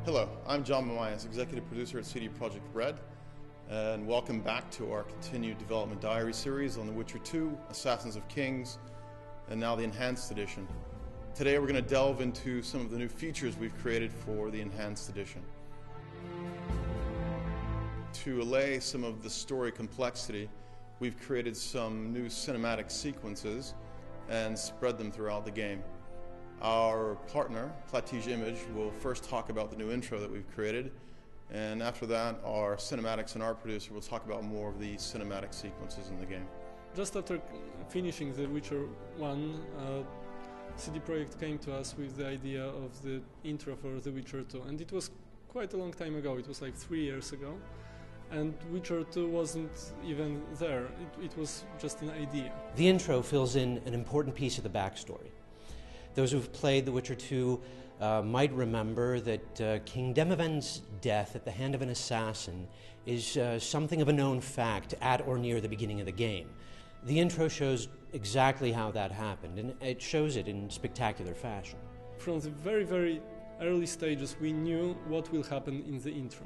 Hello, I'm John Mamias, Executive Producer at CD Projekt Red, and welcome back to our continued development diary series on The Witcher 2, Assassins of Kings, and now the Enhanced Edition. Today we're going to delve into some of the new features we've created for the Enhanced Edition. To allay some of the story complexity, we've created some new cinematic sequences and spread them throughout the game. Our partner, Platige Image, will first talk about the new intro that we've created, and after that our cinematics and art producer will talk about more of the cinematic sequences in the game. Just after finishing The Witcher 1, CD Projekt came to us with the idea of the intro for The Witcher 2, and it was quite a long time ago. It was like 3 years ago, and Witcher 2 wasn't even there. It was just an idea. The intro fills in an important piece of the backstory. Those who've played The Witcher 2 might remember that King Demavend's death at the hand of an assassin is something of a known fact at or near the beginning of the game. The intro shows exactly how that happened, and it shows it in spectacular fashion. From the very, very early stages, we knew what will happen in the intro.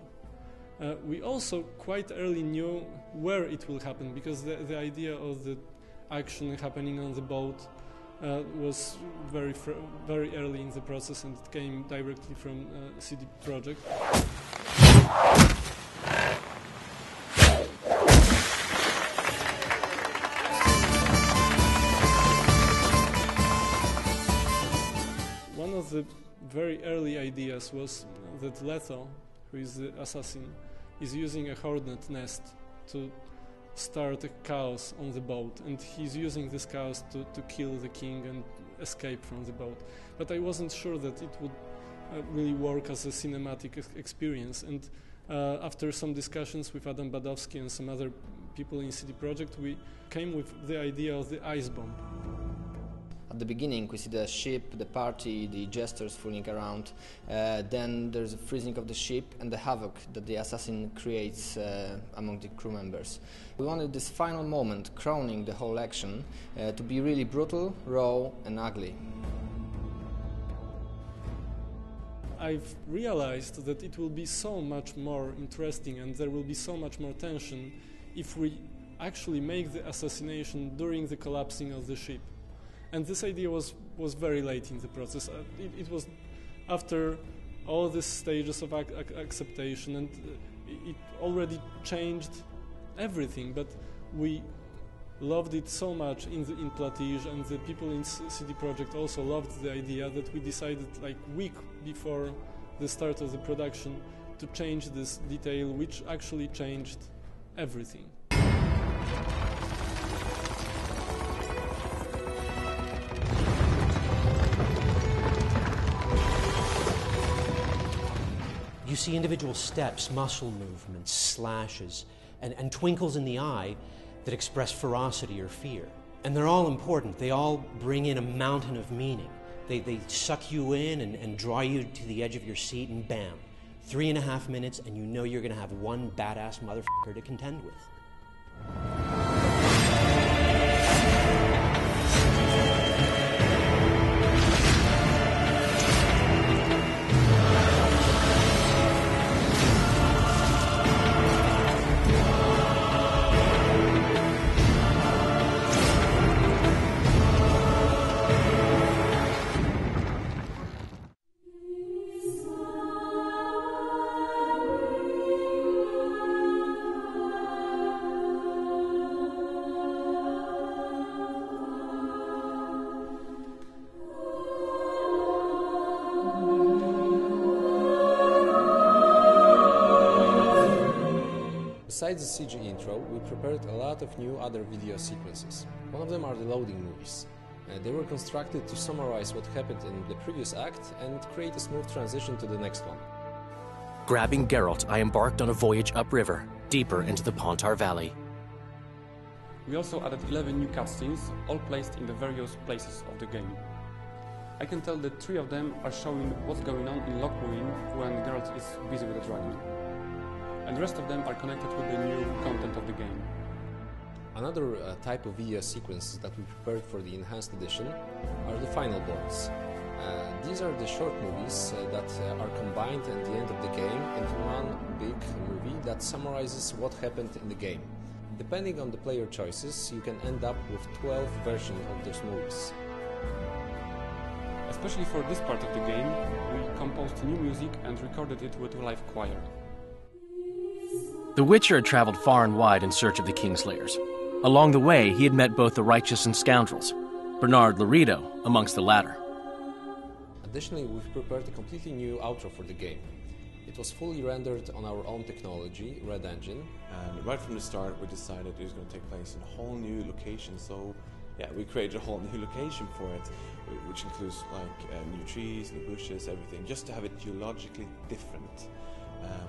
We also quite early knew where it will happen, because the idea of the action happening on the boat was very early in the process, and it came directly from CD Projekt. One of the very early ideas was that Leto, who is the assassin, is using a hornet nest to start a chaos on the boat, and he's using this chaos to kill the king and escape from the boat. But I wasn't sure that it would really work as a cinematic experience, and after some discussions with Adam Badowski and some other people in CD Projekt, we came with the idea of the ice bomb. At the beginning we see the ship, the party, the jesters fooling around, then there's a freezing of the ship and the havoc that the assassin creates among the crew members. We wanted this final moment, crowning the whole action, to be really brutal, raw and ugly. I've realized that it will be so much more interesting and there will be so much more tension if we actually make the assassination during the collapsing of the ship. And this idea was very late in the process. It was after all these stages of acceptation, and it already changed everything. But we loved it so much in Platige, and the people in CD Projekt also loved the idea that we decided, like week before the start of the production, to change this detail, which actually changed everything. You see individual steps, muscle movements, slashes, and twinkles in the eye that express ferocity or fear. And they're all important. They all bring in a mountain of meaning. They suck you in and draw you to the edge of your seat, and bam, 3.5 minutes, and you know you're going to have one badass motherfucker to contend with. Besides the CG intro, we prepared a lot of new other video sequences. One of them are the loading movies. They were constructed to summarize what happened in the previous act and create a smooth transition to the next one. Grabbing Geralt, I embarked on a voyage upriver, deeper into the Pontar Valley. We also added 11 new cutscenes, all placed in the various places of the game. I can tell that 3 of them are showing what's going on in Lochlin when Geralt is busy with the dragon. And the rest of them are connected with the new content of the game. Another type of video sequences that we prepared for the Enhanced Edition are the final boards. These are the short movies that are combined at the end of the game into one big movie that summarizes what happened in the game. Depending on the player choices, you can end up with 12 versions of those movies. Especially for this part of the game, we composed new music and recorded it with a live choir. The Witcher had traveled far and wide in search of the Kingslayers. Along the way, he had met both the righteous and scoundrels, Bernard Laredo amongst the latter. Additionally, we've prepared a completely new outro for the game. It was fully rendered on our own technology, Red Engine. And right from the start, we decided it was going to take place in a whole new location. So, yeah, we created a whole new location for it, which includes like new trees, new bushes, everything, just to have it geologically different.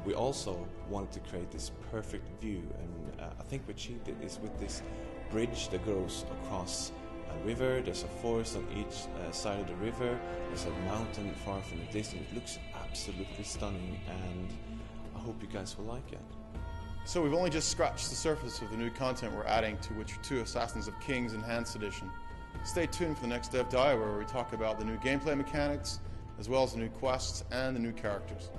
We also wanted to create this perfect view, and I think we achieved it is with this bridge that goes across a river. There's a forest on each side of the river. There's a mountain far from the distance. It looks absolutely stunning, and I hope you guys will like it. So we've only just scratched the surface of the new content we're adding to Witcher 2 Assassins of Kings Enhanced Edition. Stay tuned for the next Dev Dive where we talk about the new gameplay mechanics, as well as the new quests and the new characters.